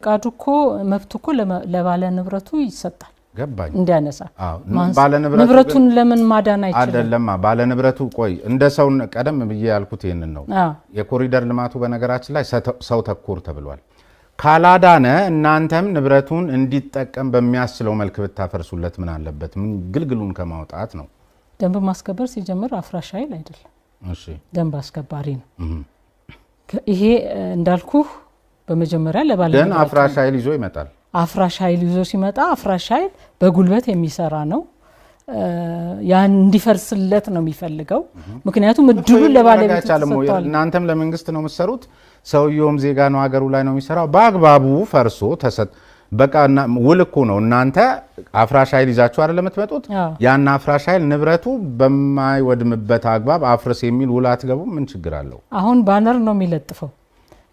ቃዱኮ መብቱኮ ለባለ ንብረቱ ይሰጣል ገባኝ እንዲያነሳ ባለ ንብረቱን ለምን ማዳን አይችልም አይደለም ባለ ንብረቱ ቆይ እንደ ሰው ቀደም ብዬ ያልኩት ይሄንን ነው የኮሪደር ልማቱ በነገራችን ላይ ሰው ተኮር ተብሏል ካላዳነ እናንተም ንብረቱን እንዲጠቀም በሚያስችለው መልክ ብታፈርሱለት ምን አለበት ምን ግልግሉን ከማውጣት ነው ደንብ ማስከበር ሲጀምር አፍራሽ ኃይል አይደለም እሺ ደንብ አስከባሪ ነው ይሄ እንዳልኩ በመጀመሪያ ለባለ ግን አፍራሽ ኃይል ይዞ ይመጣል አፍራሽ ኃይል ይዞ ሲመጣ አፍራሽ ኃይል በጉልበት የሚሰራ ነው ያን እንዲፈርስለት ነው የሚፈልገው ምክንያቱም እድሉ ለባለቤቱ ተሰጥቷል እናንተም ለመንግስት ነው የምትሰሩት ሰውየውም ዜጋ ነው ሀገሩ ላይ ነው የሚሰራው በአግባቡ ፈርሶ በቃ ውልኩ ነው እናንተ አፍራሽ ኃይል ይዛችሁ አይደለም የምትመጡት ያን አፍራሽ ኃይል ንብረቱ በማይወድምበት አግባብ አፍርስ የሚል ውላት ገቡ ምን ችግር አለው አሁን ባነር ነው የሚለጥፈው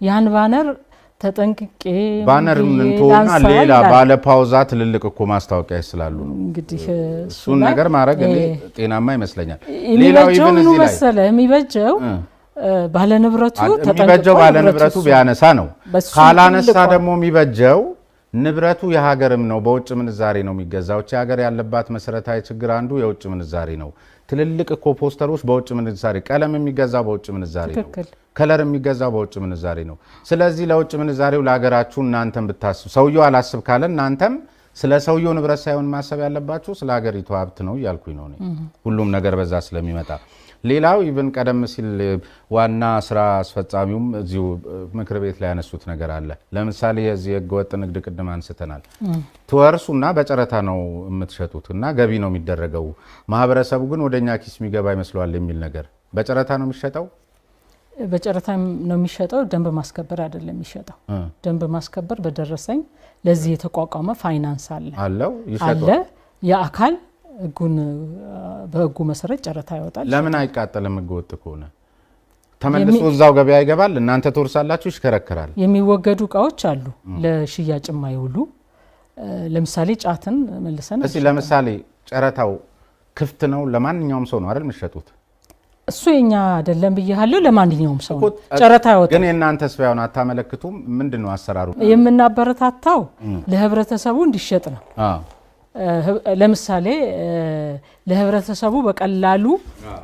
ያን ባነር ተጠንቅቄ ባነር እንቶና ሌላ ባለ ፓውዛ ትልልቅ እኮ ማስታወቂያ ይስላሉ ነው እንግዲህ እሱን ነገር ማድረግ ጤናማ ይመስለኛል ሌላው ይብን እዚህ ላይ የሚበጀው ባለ ንብረቱ የሚበጀው ባለ ንብረቱ ቢያነሳ ነው ካላነሳ ደግሞ የሚበጀው ንብረቱ የሀገርም ነው በውጭ ምንዛሬ ነው የሚገዛው እቺ ሀገር ያለባት መሰረታዊ ችግር አንዱ የውጭ ምንዛሬ ነው ትልልቅ እኮ ፖስተሮች በውጭ ምንዛሬ ቀለም የሚገዛው በውጭ ምንዛሬ ነው ከለር የሚገዛው በውጭ ምንዛሬ ነው ስለዚህ ለውጭ ምንዛሬው ለሀገራችሁ እናንተም ብታስቡ ሰውየው አላስብ ካለ እናንተም ስለ ሰውየው ንብረት ሳይሆን ማሰብ ያለባችሁ ስለ ሀገሪቱ ሀብት ነው ያልኩኝ ነው ሁሉም ነገር በዛ ስለሚመጣ ሌላው ኢቭን ቀደም ሲል ዋና ስራ አስፈጻሚውም እዚሁ ምክር ቤት ላይ ያነሱት ነገር አለ ለምሳሌ የዚህ ህገወጥ ንግድ ቅድም አንስተናል ተወርሱና በጨረታ ነው የምትሸጡትና ገቢ ነው የሚደረገው ማህበረሰቡ ግን ወደኛ ኪስ የሚገባ ይመስላል የሚል ነገር በጨረታ ነው የሚሸጠው በጨረታ ነው የሚሸጠው ደንብ ማስከበር አይደለም የሚሸጠው ደንብ ማስከበር በደረሰኝ ለዚህ የተቋቋመ ፋይናንስ አለው ይሸጣል የአካል ህጉን በህጉ መሰረት ጨረታ ይወጣል ለምን አይቃጠልም ህገወጥ ከሆነ ተመልሶ እዛው ገበያ ይገባል እናንተ ተወርሳላችሁ ይሽከረከራል የሚወገዱ ዕቃዎች አሉ ለሽያጭ የማይውሉ ለምሳሌ ጫትን መልሰን እሺ ለምሳሌ ጨረታው ክፍት ነው ለማንኛውም ሰው ነው አይደል የሚሸጡት እሱ የኛ አይደለም ብያለሁ ለማንኛውም ሰው ጨረታ ይወጣል ግን እናንተስ ባይሆን አታመለክቱም ምንድነው አሰራሩ የምናበረታታው ለህብረተሰቡ እንዲሸጥ ነው ለምሳሌ ለህብረተሰቡ በቀላሉ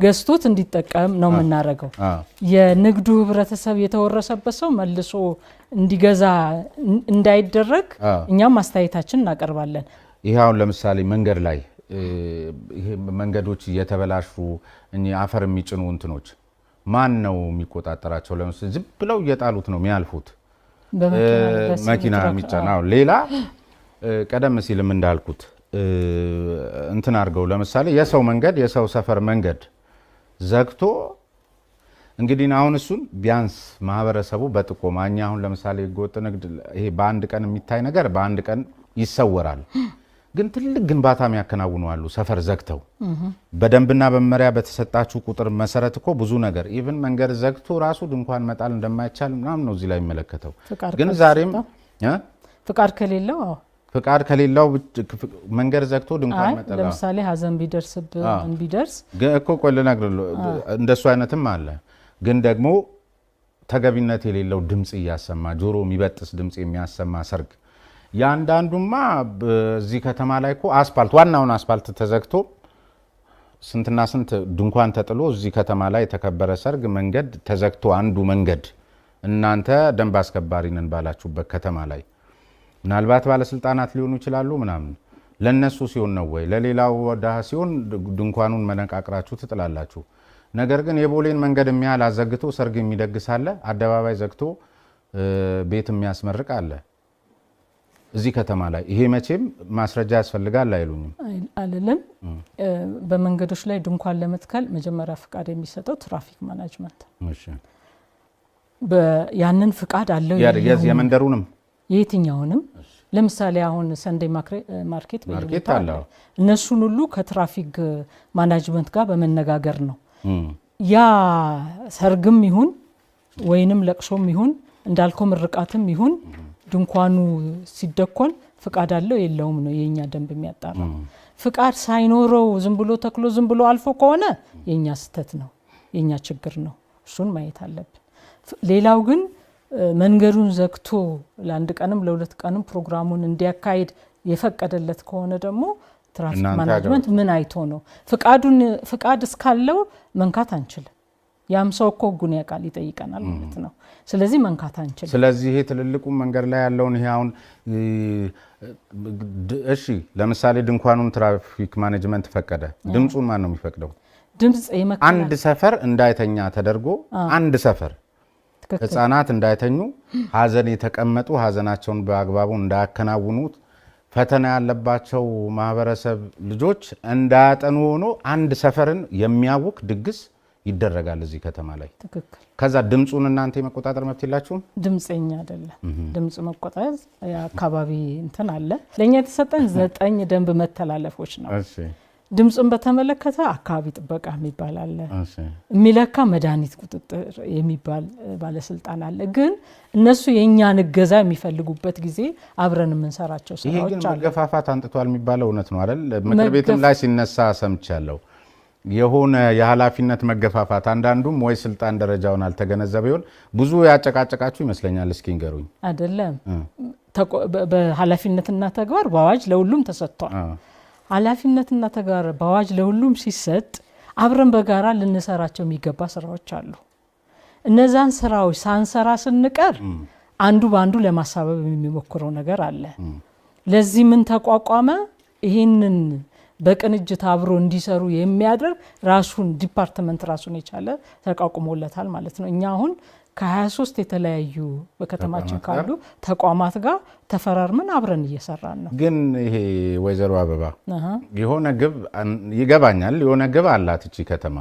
ገዝቶት እንዲጠቀም ነው የምናረጋው የንግዱ ህብረተሰብ የተወረሰበት ሰው መልሶ እንዲገዛ እንዳይደረግ እኛም አስተያየታችን እናቀርባለን ይሄው ለምሳሌ መንገድ ላይ ይሄ መንገዶች እየተበላሹ እኛ አፈር የሚጭኑ እንትኖች ማን ነው የሚቆጣጣራቸው ለምሳሌ ዝም ብለው እየጣሉት ነው የሚያልፉት መኪና የሚጫናው ሌላ ቀደም ሲልም እንዳልኩት እንትን አርገው ለምሳሌ የሰው መንገድ የሰው ሰፈር መንገድ ዘግቶ እንግዲህ አሁን እሱን ቢያንስ ማህበረሰቡ በጥቆማኛ አሁን ለምሳሌ ህገወጥ ንግድ ይሄ በአንድ ቀን የሚታይ ነገር በአንድ ቀን ይሰወራል ግን ትልቅ ግንባታ የሚያከናውኑ አሉ ሰፈር ዘግተው በደንብና በመመሪያ በተሰጣችሁ ቁጥር መሰረት እኮ ብዙ ነገር ኢቭን መንገድ ዘግቶ ራሱ ድንኳን መጣል እንደማይቻል ምናምን ነው እዚህ ላይ የሚመለከተው ግን ዛሬም ፍቃድ ከሌለው መንገድ ዘግቶ ድንኳን መጣል ለምሳሌ ሀዘን ቢደርስ እኮ ቆይ ልነግርልህ እንደሱ አይነትም አለ ግን ደግሞ ተገቢነት የሌለው ድምጽ ያሰማ ጆሮ የሚበጥስ ድምጽ የሚያሰማ ሰርግ ያንዳንዱማ በዚህ ከተማ ላይ እኮ አስፋልት ዋናውን አስፋልት ተዘግቶ ስንትና ስንት ድንኳን ተጥሎ እዚህ ከተማ ላይ የተከበረ ሰርግ መንገድ ተዘግቶ አንዱ መንገድ እናንተ ደንብ አስከባሪ ነን ባላችሁበት ከተማ ላይ ምናልባት ባለስልጣናት ሊሆኑ ይችላሉ ምናምን ለነሱ ሲሆን ነው ወይ ለሌላው ወዳ ሲሆን ድንኳኑን መነቃቅራችሁ ትጥላላችሁ ነገር ግን የቦሌን መንገድ የሚያል አዘግቶ ሰርግ የሚደግስ አለ አደባባይ ዘግቶ ቤት የሚያስመርቅ አለ እዚህ ከተማ ላይ ይሄ መቼም ማስረጃ ያስፈልጋል አይሉኝም አይደለም በመንገዶች ላይ ድንኳን ለመትከል መጀመሪያ ፍቃድ የሚሰጠው ትራፊክ ማኔጅመንት እሺ ያንን ፍቃድ አለው የመንደሩንም የትኛውንም ለምሳሌ አሁን ሰንዴ ማርኬት አለው እነሱን ሁሉ ከትራፊክ ማኔጅመንት ጋር በመነጋገር ነው ያ ሰርግም ይሁን ወይንም ለቅሶም ይሁን እንዳልከው ምርቃትም ይሁን ድንኳኑ ሲደኮን ፍቃድ አለው የለውም ነው የኛ ደንብ የሚያጣራው ፍቃድ ሳይኖረው ዝም ብሎ ተክሎ ዝም ብሎ አልፎ ከሆነ የኛ ስተት ነው የኛ ችግር ነው እሱን ማየት አለብን ሌላው ግን መንገዱን ዘግቶ ለአንድ ቀንም ለሁለት ቀንም ፕሮግራሙን እንዲያካሂድ የፈቀደለት ከሆነ ደግሞ ትራፊክ ማኔጅመንት ምን አይቶ ነው? ፍቃድ እስካለው መንካት አንችልም። ያም ሰው እኮ ህጉን ያውቃል ይጠይቀናል ማለት ነው። ስለዚህ መንካት አንችልም። ስለዚህ ይሄ ትልልቁ መንገድ ላይ ያለውን ይሄ አሁን እሺ ለምሳሌ ድንኳኑን ትራፊክ ማኔጅመንት ፈቀደ። ድምጹን ማን ነው የሚፈቅደው? ድምጽ የመከላከል አንድ ሰፈር እንዳይተኛ ተደርጎ አንድ ሰፈር ህፃናት እንዳይተኙ ሀዘን የተቀመጡ ሀዘናቸውን በአግባቡ እንዳያከናውኑ ፈተና ያለባቸው ማህበረሰብ ልጆች እንዳያጠኑ ሆኖ አንድ ሰፈርን የሚያውክ ድግስ ይደረጋል እዚህ ከተማ ላይ። ትክክል። ከዛ ድምጹን እናንተ የመቆጣጠር መብት የላችሁም? ድምጽኛ አይደለም። ድምጽ መቆጣጠር የአካባቢ እንትን አለ። ለኛ የተሰጠን 9 ደንብ መተላለፎች ነው። እሺ ድምጽን በተመለከተ አካባቢ ጥበቃ የሚባል አለ። የሚለካ መድኃኒት ቁጥጥር የሚባል ባለስልጣን አለ። ግን እነሱ የኛን እገዛ የሚፈልጉበት ጊዜ አብረን የምንሰራቸው ስራዎች አሉ። ይሄ ግን መገፋፋት አንጥቷል የሚባለው እውነት ነው አይደል? ምክር ቤትም ላይ ሲነሳ ሰምቻለሁ። የሆነ የኃላፊነት መገፋፋት አንዳንዱም ወይ ስልጣን ደረጃውን አልተገነዘበ ይሆን ብዙ ያጨቃጨቃችሁ ይመስለኛል። እስኪ ንገሩኝ። አይደለም በኃላፊነትና ተግባር በአዋጅ ለሁሉም ተሰጥቷል። ኃላፊነትና ተግባር በአዋጅ ለሁሉም ሲሰጥ አብረን በጋራ ልንሰራቸው የሚገባ ስራዎች አሉ። እነዛን ስራዎች ሳንሰራ ስንቀር አንዱ ባንዱ ለማሳበብ የሚሞክረው ነገር አለ። ለዚህ ምን ተቋቋመ? ይሄንን በቅንጅት አብሮ እንዲሰሩ የሚያደርግ ራሱን ዲፓርትመንት ራሱን የቻለ ተቋቁሞለታል ማለት ነው። እኛ አሁን ከ23 የተለያዩ በከተማችን ካሉ ተቋማት ጋር ተፈራርመን አብረን እየሰራን ነው። ግን ይሄ ወይዘሮ አበባ የሆነ ግብ ይገባኛል፣ የሆነ ግብ አላት እቺ ከተማ።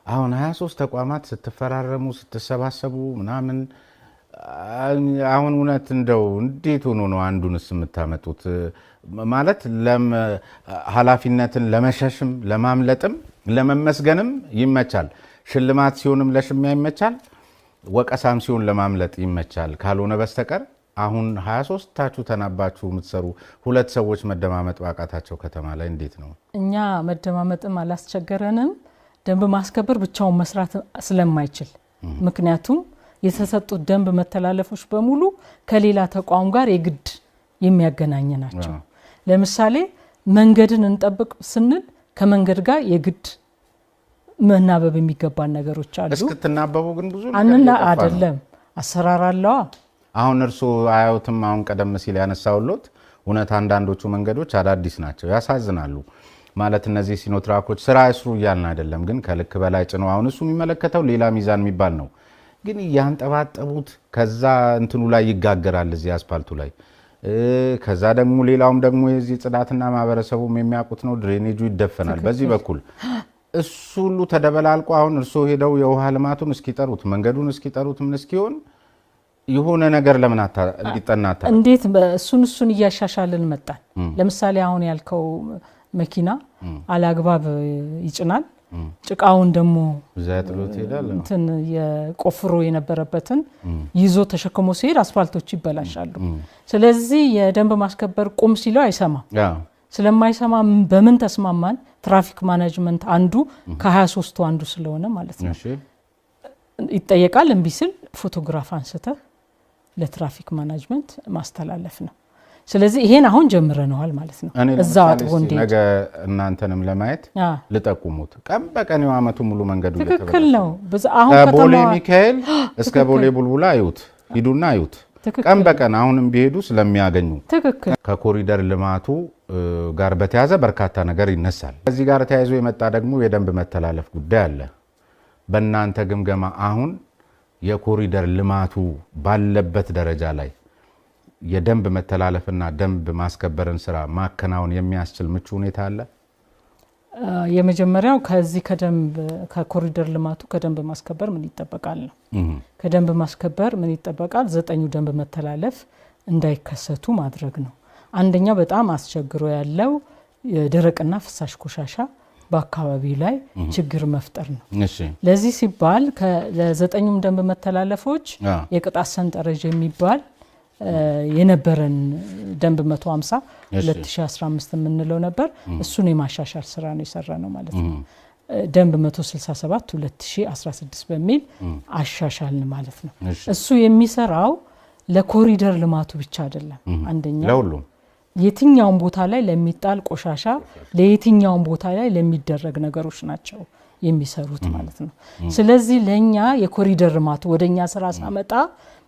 አሁን 23 ተቋማት ስትፈራረሙ ስትሰባሰቡ ምናምን አሁን እውነት እንደው እንዴት ሆኖ ነው አንዱንስ የምታመጡት? ማለት ኃላፊነትን ለመሸሽም ለማምለጥም ለመመስገንም ይመቻል። ሽልማት ሲሆንም ለሽሚያ ይመቻል። ወቀሳም ሲሆን ለማምለጥ ይመቻል። ካልሆነ በስተቀር አሁን 23 ታችሁ ተናባችሁ የምትሰሩ ሁለት ሰዎች መደማመጥ ባቃታቸው ከተማ ላይ እንዴት ነው? እኛ መደማመጥም አላስቸገረንም። ደንብ ማስከበር ብቻውን መስራት ስለማይችል ምክንያቱም የተሰጡት ደንብ መተላለፎች በሙሉ ከሌላ ተቋም ጋር የግድ የሚያገናኝ ናቸው። ለምሳሌ መንገድን እንጠብቅ ስንል ከመንገድ ጋር የግድ መናበብ የሚገባን ነገሮች አሉ። እስክትናበቡ ግን ብዙ አንና አይደለም አሰራር አለው። አሁን እርሱ አያውትም አሁን ቀደም ሲል ያነሳውሎት እውነት አንዳንዶቹ መንገዶች አዳዲስ ናቸው፣ ያሳዝናሉ። ማለት እነዚህ ሲኖትራኮች ስራ ይስሩ እያልን አይደለም፣ ግን ከልክ በላይ ጭነው አሁን እሱ የሚመለከተው ሌላ ሚዛን የሚባል ነው። ግን ያንጠባጠቡት ከዛ እንትኑ ላይ ይጋገራል እዚህ አስፓልቱ ላይ። ከዛ ደግሞ ሌላውም ደግሞ የዚህ ጽዳትና ማህበረሰቡም የሚያውቁት ነው፣ ድሬኔጁ ይደፈናል በዚህ በኩል። እሱ ሁሉ ተደበላልቆ አሁን እርሶ ሄደው የውሃ ልማቱን እስኪጠሩት መንገዱን እስኪጠሩት ምን እስኪሆን የሆነ ነገር ለምን እንዲጠናታ እንዴት እሱን እያሻሻልን መጣን። ለምሳሌ አሁን ያልከው መኪና አላግባብ ይጭናል። ጭቃውን ደግሞ ዘጥሎት ይላል እንትን የቆፍሮ የነበረበትን ይዞ ተሸክሞ ሲሄድ አስፋልቶች ይበላሻሉ። ስለዚህ የደንብ ማስከበር ቁም ሲለው አይሰማም። ስለማይሰማ በምን ተስማማን? ትራፊክ ማኔጅመንት አንዱ ከ23ቱ አንዱ ስለሆነ ማለት ነው ይጠየቃል። እምቢ ሲል ፎቶግራፍ አንስተህ ለትራፊክ ማኔጅመንት ማስተላለፍ ነው። ስለዚህ ይሄን አሁን ጀምረናል ማለት ነው። እዛው አጥቦ እንዴ ነገ እናንተንም ለማየት ልጠቁሙት። ቀን በቀን የዓመቱ ሙሉ መንገዱ ትክክል ነው። አሁን ከቦሌ ሚካኤል እስከ ቦሌ ቡልቡላ አዩት፣ ሂዱና አዩት። ቀን በቀን አሁንም ቢሄዱ ስለሚያገኙ ትክክል። ከኮሪደር ልማቱ ጋር በተያዘ በርካታ ነገር ይነሳል። ከዚህ ጋር ተያይዞ የመጣ ደግሞ የደንብ መተላለፍ ጉዳይ አለ። በእናንተ ግምገማ አሁን የኮሪደር ልማቱ ባለበት ደረጃ ላይ የደንብ መተላለፍና ደንብ ማስከበርን ስራ ማከናወን የሚያስችል ምቹ ሁኔታ አለ? የመጀመሪያው ከዚህ ከኮሪደር ልማቱ ከደንብ ማስከበር ምን ይጠበቃል ነው። ከደንብ ማስከበር ምን ይጠበቃል? 9ኙ ደንብ መተላለፍ እንዳይከሰቱ ማድረግ ነው። አንደኛው በጣም አስቸግሮ ያለው የደረቅና ፍሳሽ ቆሻሻ በአካባቢው ላይ ችግር መፍጠር ነው። ለዚህ ሲባል ለዘጠኙም ደንብ መተላለፎች የቅጣት ሰንጠረዥ የሚባል የነበረን ደንብ 150 2015 የምንለው ነበር። እሱን የማሻሻል ስራ ነው የሰራ ነው ማለት ነው። ደንብ 167 2016 በሚል አሻሻልን ማለት ነው። እሱ የሚሰራው ለኮሪደር ልማቱ ብቻ አይደለም። አንደኛ ለሁሉም የትኛውን ቦታ ላይ ለሚጣል ቆሻሻ ለየትኛውን ቦታ ላይ ለሚደረግ ነገሮች ናቸው የሚሰሩት ማለት ነው። ስለዚህ ለኛ የኮሪደር ልማቱ ወደኛ ስራ ሳመጣ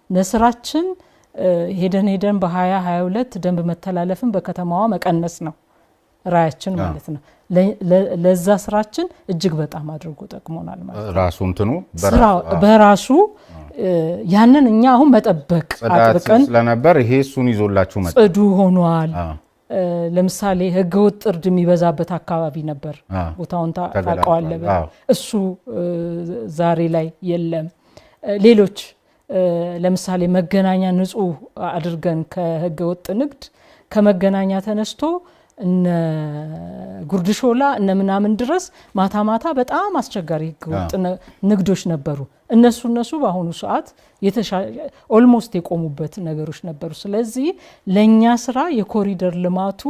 ለስራችን ሄደን በ2022 ደንብ መተላለፍን በከተማዋ መቀነስ ነው ራያችን ማለት ነው። ለዛ ስራችን እጅግ በጣም አድርጎ ጠቅሞናል ማለት ነው። ራሱ እንትኑ በራሱ ያንን እኛ አሁን መጠበቅ አጥብቀን ስለነበር ይሄ እሱን ይዞላችሁ መጣ ጽዱ ሆኗል። ለምሳሌ ህገወጥ እርድ የሚበዛበት አካባቢ ነበር። ቦታውን ታውቀዋለህ። እሱ ዛሬ ላይ የለም። ሌሎች ለምሳሌ መገናኛ ንጹህ አድርገን ከህገወጥ ንግድ ከመገናኛ ተነስቶ እነ ጉርድሾላ እነ ምናምን ድረስ ማታ በጣም አስቸጋሪ ህገወጥ ንግዶች ነበሩ። እነሱ በአሁኑ ሰዓት ኦልሞስት የቆሙበት ነገሮች ነበሩ። ስለዚህ ለኛ ስራ የኮሪደር ልማቱ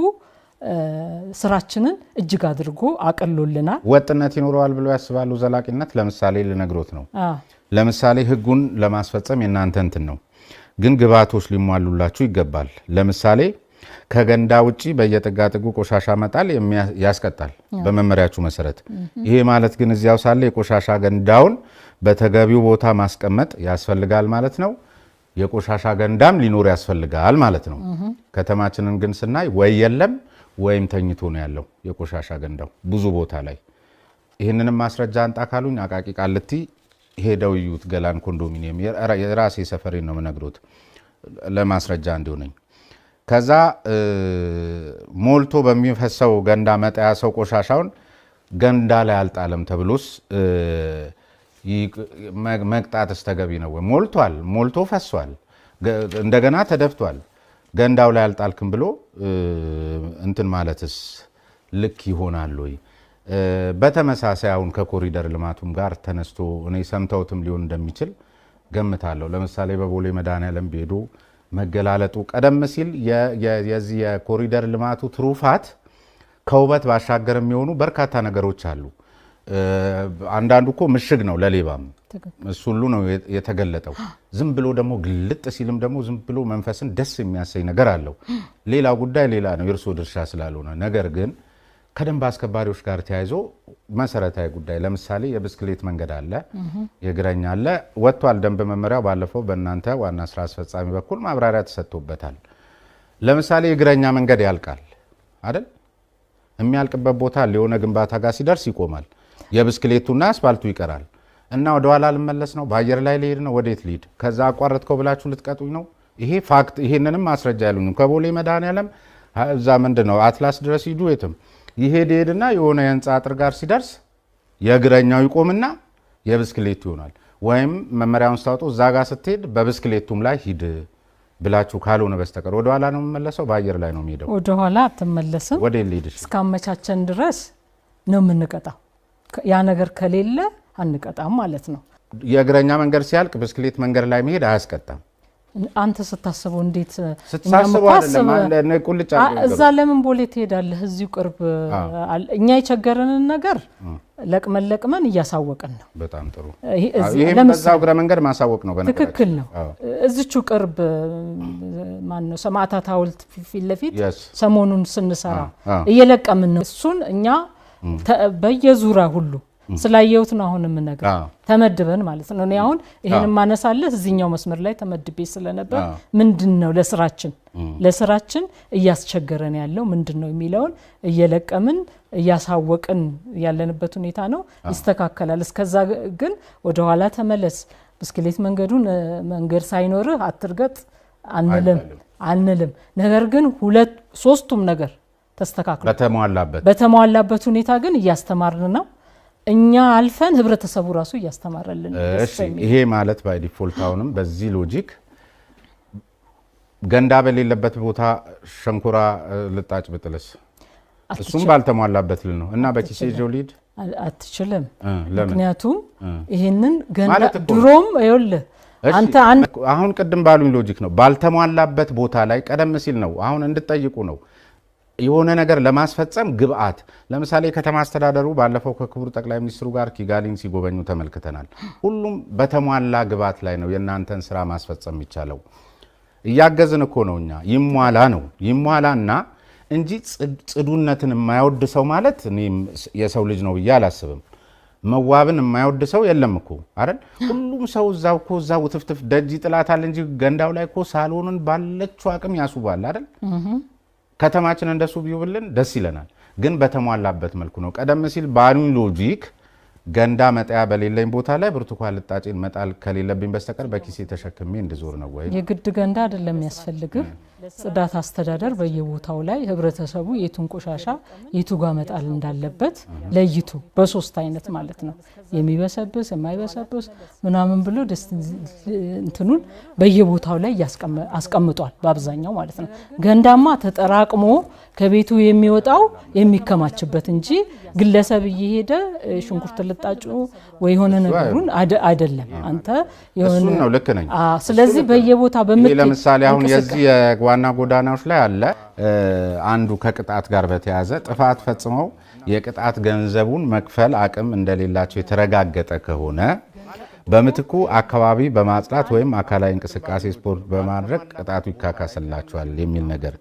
ስራችንን እጅግ አድርጎ አቀሎልናል። ወጥነት ይኖረዋል ብለው ያስባሉ? ዘላቂነት ለምሳሌ ልነግሮት ነው። ለምሳሌ ህጉን ለማስፈጸም የናንተ እንትን ነው፣ ግን ግብአቶች ሊሟሉላችሁ ይገባል። ለምሳሌ ከገንዳ ውጪ በየጥጋጥጉ ቆሻሻ መጣል ያስቀጣል በመመሪያችሁ መሰረት። ይሄ ማለት ግን እዚያው ሳለ የቆሻሻ ገንዳውን በተገቢው ቦታ ማስቀመጥ ያስፈልጋል ማለት ነው። የቆሻሻ ገንዳም ሊኖር ያስፈልጋል ማለት ነው። ከተማችንን ግን ስናይ ወይ የለም ወይም ተኝቶ ነው ያለው የቆሻሻ ገንዳው ብዙ ቦታ ላይ። ይህንንም ማስረጃ አንጣ ካሉኝ አቃቂ ቃልቲ ሄደው ይዩት። ገላን ኮንዶሚኒየም የራሴ ሰፈሬን ነው የምነግሮት ለማስረጃ እንዲሆነኝ። ከዛ ሞልቶ በሚፈሰው ገንዳ መጣያ ሰው ቆሻሻውን ገንዳ ላይ አልጣለም ተብሎስ መቅጣትስ ተገቢ ነው ወይ? ሞልቶ ፈሷል፣ እንደገና ተደፍቷል፣ ገንዳው ላይ አልጣልክም ብሎ እንትን ማለትስ ልክ ይሆናል ወይ? በተመሳሳይ አሁን ከኮሪደር ልማቱም ጋር ተነስቶ እኔ ሰምተውትም ሊሆን እንደሚችል ገምታለሁ። ለምሳሌ በቦሌ መድኃኔዓለም ቢሄዱ መገላለጡ ቀደም ሲል የዚህ የኮሪደር ልማቱ ትሩፋት ከውበት ባሻገር የሚሆኑ በርካታ ነገሮች አሉ። አንዳንዱ እኮ ምሽግ ነው ለሌባም፣ እሱ ሁሉ ነው የተገለጠው። ዝም ብሎ ደግሞ ግልጥ ሲልም ደግሞ ዝም ብሎ መንፈስን ደስ የሚያሰኝ ነገር አለው። ሌላው ጉዳይ ሌላ ነው የእርሶ ድርሻ ስላልሆነ። ነገር ግን ከደንብ አስከባሪዎች ጋር ተያይዞ መሰረታዊ ጉዳይ ለምሳሌ የብስክሌት መንገድ አለ፣ የእግረኛ አለ። ወጥቷል ደንብ መመሪያው ባለፈው በእናንተ ዋና ስራ አስፈጻሚ በኩል ማብራሪያ ተሰጥቶበታል። ለምሳሌ የእግረኛ መንገድ ያልቃል አይደል? የሚያልቅበት ቦታ የሆነ ግንባታ ጋር ሲደርስ ይቆማል። የብስክሌቱና አስፋልቱ ይቀራል እና ወደ ኋላ ልመለስ ነው፣ በአየር ላይ ልሄድ ነው፣ ወዴት ልሂድ? ከዛ አቋረጥከው ብላችሁ ልትቀጡኝ ነው? ይሄ ፋክት። ይሄንንም ማስረጃ ያሉኝም ከቦሌ መድኃኔዓለም እዛ ምንድነው አትላስ ድረስ ሂዱ፣ የትም ይሄድና የሆነ የህንፃ አጥር ጋር ሲደርስ የእግረኛው ይቆምና የብስክሌቱ ይሆናል። ወይም መመሪያውን ስታወጡ እዛ ጋር ስትሄድ በብስክሌቱም ላይ ሂድ ብላችሁ ካልሆነ በስተቀር ወደ ኋላ ነው የምመለሰው፣ በአየር ላይ ነው የሚሄደው። ወደ ኋላ አትመለስም። ወደ ሊድሽ እስካመቻቸን ድረስ ነው የምንቀጣው። ያ ነገር ከሌለ አንቀጣም ማለት ነው። የእግረኛ መንገድ ሲያልቅ ብስክሌት መንገድ ላይ መሄድ አያስቀጣም። አንተ ስታስበው እንዴት ስትሳስበው አይደለም ቁልጭ እዛ ለምን ቦሌ ትሄዳለህ? እዚሁ ቅርብ እኛ የቸገረንን ነገር ለቅመን እያሳወቅን ነው። በጣም ጥሩ። ይሄም በዛው እግረ መንገድ ማሳወቅ ነው። በነገራችን ትክክል ነው። እዚቹ ቅርብ ማን ነው ሰማዕታት ሐውልት ፊት ለፊት ሰሞኑን ስንሰራ እየለቀምን ነው። እሱን እኛ በየዙራ ሁሉ ስላየሁት ነው አሁን የምነግር ተመድበን ማለት ነው። እኔ አሁን ይሄን ማነሳለህ እዚህኛው መስመር ላይ ተመድቤ ስለነበር ምንድነው ለስራችን እያስቸገረን ያለው ምንድነው የሚለውን እየለቀምን እያሳወቅን ያለንበት ሁኔታ ነው። ይስተካከላል። እስከዛ ግን ወደ ኋላ ተመለስ፣ ብስክሌት መንገድ ሳይኖርህ አትርገጥ አንልም። ነገር ግን ሶስቱም ነገር ተስተካክሎ በተሟላበት ሁኔታ ግን እያስተማርን ነው። እኛ አልፈን ህብረተሰቡ ራሱ እያስተማረልን። ይሄ ማለት ባይ ዲፎልት አሁንም በዚህ ሎጂክ ገንዳ በሌለበት ቦታ ሸንኮራ ልጣጭ ብጥልስ እሱም ባልተሟላበት ነው እና በኪሴ ጆሊድ አትችልም። ምክንያቱም ይሄንን ገንዳ ድሮም ይኸውልህ አንተ አሁን ቅድም ባሉኝ ሎጂክ ነው ባልተሟላበት ቦታ ላይ ቀደም ሲል ነው አሁን እንድትጠይቁ ነው። የሆነ ነገር ለማስፈጸም ግብአት ለምሳሌ ከተማ አስተዳደሩ ባለፈው ከክቡር ጠቅላይ ሚኒስትሩ ጋር ኪጋሊን ሲጎበኙ ተመልክተናል። ሁሉም በተሟላ ግብአት ላይ ነው የእናንተን ስራ ማስፈጸም የሚቻለው። እያገዝን እኮ ነው እኛ ይሟላና እንጂ ጽዱነትን የማይወድ ሰው ማለት እኔ የሰው ልጅ ነው ብዬ አላስብም። መዋብን የማይወድ ሰው የለም እኮ አይደል? ሁሉም ሰው እዛው ትፍትፍ ደጅ ይጥላታል እንጂ ገንዳው ላይ እኮ ሳሎንን ባለችው አቅም ያሱባል አይደል? ከተማችን እንደሱ ቢውብልን ደስ ይለናል። ግን በተሟላበት መልኩ ነው። ቀደም ሲል ባሉኝ ሎጂክ ገንዳ መጣያ በሌለኝ ቦታ ላይ ብርቱካን ልጣጭን መጣል ከሌለብኝ በስተቀር በኪሴ ተሸክሜ እንድዞር ነው ወይ? የግድ ገንዳ አይደለም የሚያስፈልግህ። ጽዳት አስተዳደር በየቦታው ላይ ህብረተሰቡ የቱን ቆሻሻ የቱ ጋር መጣል እንዳለበት ለይቱ በሶስት አይነት ማለት ነው የሚበሰብስ የማይበሰብስ ምናምን ብሎ እንትኑን በየቦታው ላይ ያስቀምጧል በአብዛኛው ማለት ነው። ገንዳማ ተጠራቅሞ ከቤቱ የሚወጣው የሚከማችበት እንጂ ግለሰብ እየሄደ ሽንኩርት ልጣጩ ወይ ሆነ ነገሩን አይደለም። አንተ የሆነ ነው ልክ ነኝ። ስለዚህ በየቦታው ለምሳሌ አሁን የዚህ ዋና ጎዳናዎች ላይ አለ አንዱ ከቅጣት ጋር በተያዘ ጥፋት ፈጽመው የቅጣት ገንዘቡን መክፈል አቅም እንደሌላቸው የተረጋገጠ ከሆነ በምትኩ አካባቢ በማጽዳት ወይም አካላዊ እንቅስቃሴ ስፖርት በማድረግ ቅጣቱ ይካካስላቸዋል የሚል ነገር